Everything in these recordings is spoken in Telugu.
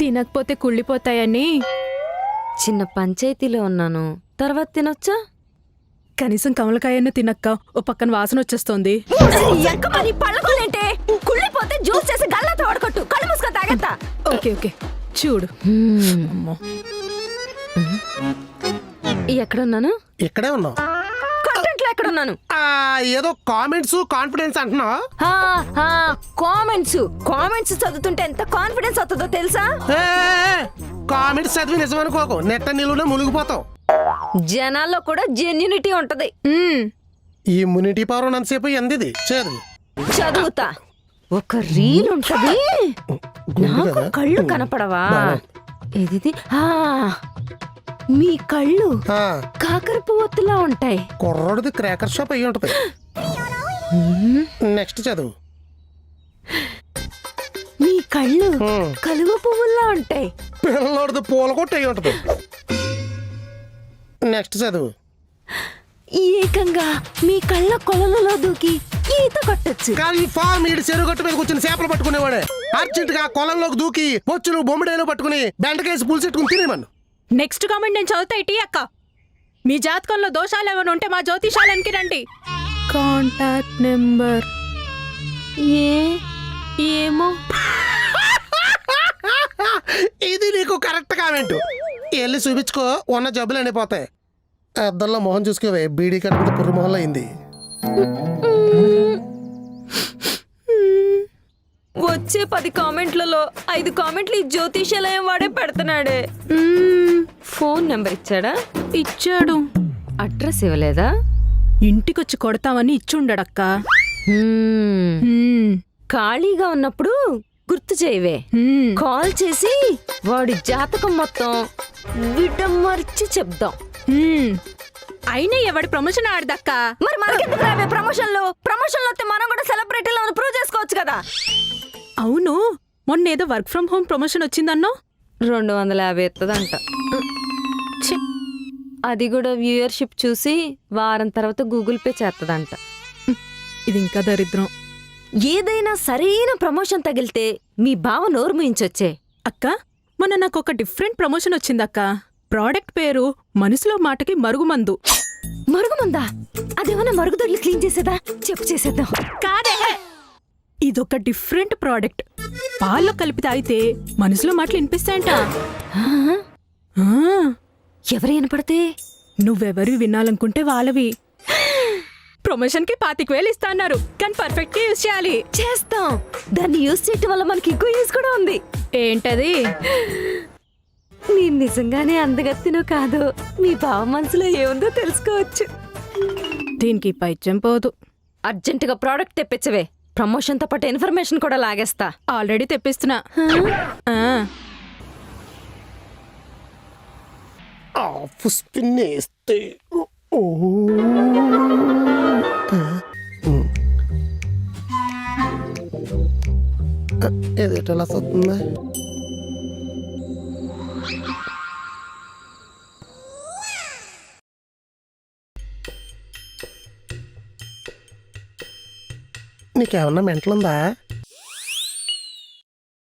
తినకపోతే కుళ్ళిపోతాయని. చిన్న పంచాయతీలో ఉన్నాను, తర్వాత తినొచ్చా? కనీసం కమలకాయన్న తినక్క, ఓ పక్కన వాసన వచ్చేస్తోంది. కుళ్ళిపోతే జ్యూస్ చేసి గల్లాతో వడకొట్టు, కళ్ళు మూసుకొని తాగేత్తా. ఓకే ఓకే చూడు. అమ్మో. ఎక్కడున్నాను? ఇక్కడే ఉన్నావు. కంటెంట్ లో ఎక్కడున్నాను? ఏదో కామెంట్స్ కాన్ఫిడెన్స్ అంటున్నావు. కామెంట్స్ చదువుతుంటే ఎంత కాన్ఫిడెన్స్ వస్తుందో తెలుసా? కామెంట్స్ చదివి నిజమనుకోకు, నెట్ట నిలువునే మునిగిపోతావు. జనాల్లో కూడా జెన్యూనిటీ ఉంటది. ఈ ఇమ్యూనిటీ పవర్ ఉన్నంతసేపు ఎందిది చదువు. చదువుతా. ఒక రీల్ ఉంటది, నాకు కళ్ళు కనపడవా? ఇది మీ కళ్ళు కాకర పువ్వొత్తులా ఉంటాయి. కుర్రోడిది క్రాకర్ షాప్ అయ్యి ఉంటది. నెక్స్ట్ చదువు. మీ కళ్ళు కలువ పువ్వుల్లా ఉంటాయి. పిల్లోడిది పూల కొట్టు అయ్యి ఉంటది. నెక్స్ట్ చదువు. ఏకంగా మీ కళ్ళ కొలలలో దూకి ఈత కొట్టచ్చు. కన్ఫామ్ ఈడు చెరువు గట్టు మీద కూర్చుని చేపలు పట్టుకునేవాడే అర్జెంట్ గా కొలంలోకి దూకి బొచ్చులు బొమ్మిడేలు పట్టుకుని బెండకేసి పులిసెట్టుకుని తినేమను. నెక్స్ట్ కామెంట్ నేను చదువుతా. ఇటీ అక్క, మీ జాతకంలో దోషాలు ఏమైనా ఉంటే మా జ్యోతిషాలనికి రండి. కాంటాక్ట్ నెంబర్ ఏమో. ఇది నీకు కరెక్ట్ కామెంట్. వెళ్ళి చూపించుకో, ఉన్న జబ్బులు ఎండిపోతాయి. అద్దంలో మొహం చూసుకోవే, బీడీ కడుపుతో పుర్రు మొహంలో అయింది. వచ్చే 10 కామెంట్లలో 5 కామెంట్లు ఈ జ్యోతిషాలయం వాడే పెడుతున్నాడే. ఫోన్ నెంబర్ ఇచ్చాడా? ఇచ్చాడు. అడ్రస్ ఇవ్వలేదా? ఇంటికొచ్చి కొడతామని ఇచ్చుండడక్క. ఖాళీగా ఉన్నప్పుడు గుర్తు చేయవే, కాల్ చేసి వాడి జాతకం మొత్తం విడమర్చి చెప్దాం. అయినా ఎవడి ప్రమోషన్ ఆడదక్క. మరి మనకెందుకు రావే ప్రమోషన్లు? ప్రమోషన్లు వస్తే మనం కూడా సెలబ్రిటీలో ప్రూవ్ చేసుకోవచ్చు కదా. అవును, మొన్న ఏదో వర్క్ ఫ్రమ్ హోమ్ ప్రమోషన్ వచ్చిందన్నో. 250 ఎత్తదంట. అది కూడా వ్యూయర్షిప్ చూసి వారం తర్వాత గూగుల్ పే చేస్తదంట. ఇది ఇంకా దరిద్రం. ఏదైనా సరైన ప్రమోషన్ తగిలితే మీ బావ నోరు ముయించొచ్చే. అక్క, మొన్న నాకు ఒక డిఫరెంట్ ప్రమోషన్ వచ్చిందక్క. ప్రోడక్ట్ పేరు మనసులో మాటకి మరుగుమందు. మరుగుమందా? అదేమన్నా మరుగుదొడ్లు క్లీన్ చేసేదా? చెప్పు చేసేద్దాం. కాదే, ఇదొక డిఫరెంట్ ప్రోడక్ట్. పాల్లో కలిపి తాగితే మనసులో మాటలు వినిపిస్తాయంట. ఎవరు వినపడితే? నువ్వెవరు వినాలనుకుంటే వాళ్ళవి. ప్రమోషన్ కి 25,000 ఇస్తా అన్నారు, కానీ పర్ఫెక్ట్ గా యూజ్ చేయాలి. చేస్తాం. దాన్ని యూజ్ చేయటం వల్ల మనకి ఎక్కువ యూజ్ కూడా ఉంది. ఏంటది? నేను నిజంగానే అందగత్తినో కాదు, మీ బావ మనసులో ఏముందో తెలుసుకోవచ్చు. దీనికి పైచ్యం పోదు. అర్జెంటుగా ప్రోడక్ట్ తెప్పించవే, ప్రమోషన్ తో పాటు ఇన్ఫర్మేషన్ కూడా లాగేస్తా. ఆల్రెడీ తెప్పిస్తున్నా. పుష్పిన్నేస్తే ఏదేటలా వస్తుందా? నీకేమన్నా మెంటలుందా?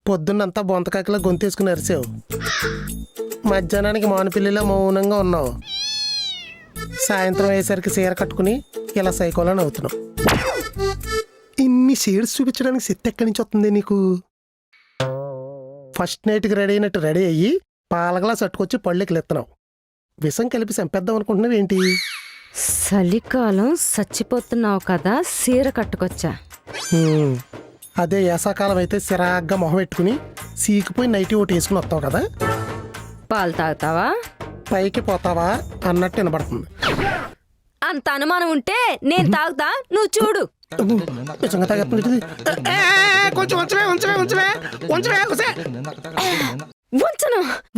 పొద్దున్నంతా బొంతకాకిలా గొంతేసుకుని అరిసావు, మధ్యాహ్నానికి మానుపిల్లిలా మౌనంగా ఉన్నావు, సాయంత్రం అయ్యేసరికి చీర కట్టుకుని ఇలా సైకోలని అవుతున్నావు. ఇన్ని షేడ్స్ చూపించడానికి శక్తి ఎక్కడి నుంచి వస్తుంది నీకు? ఫస్ట్ నైట్కి రెడీ అయినట్టు రెడీ అయ్యి పాలగలా సట్టుకొచ్చి పళ్ళెకి ఎత్తున్నావు. విషం కలిపి చంపేద్దాం అనుకుంటున్నావు ఏంటి? చలికాలం చచ్చిపోతున్నావు కదా, సీర కట్టుకొచ్చా. అదే వేసాకాలం అయితే సిరాగ్గా మొహం పెట్టుకుని సీకిపోయి నైటీ ఒకటి వేసుకుని వస్తావు కదా. పాలు తాగుతావా? పైకి పోతావా అన్నట్టు వినబడుతుంది. అంత అనుమానం ఉంటే నేను తాగుతా, నువ్వు చూడు. నిజంగా తాగేస్తుంది.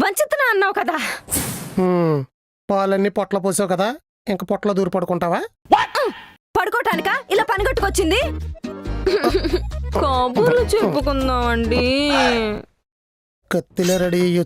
వంచుతున్నా అన్నావు కదా. పాలన్నీ పొట్ల పోసావు కదా, ఇంక పొట్ల దూరి పడుకుంటావా? పడుకోటానికా ఇలా పని కట్టుకొచ్చింది? కబుర్లు చెప్పుకుందామండి. కత్తిలో రెడీ అయ్యి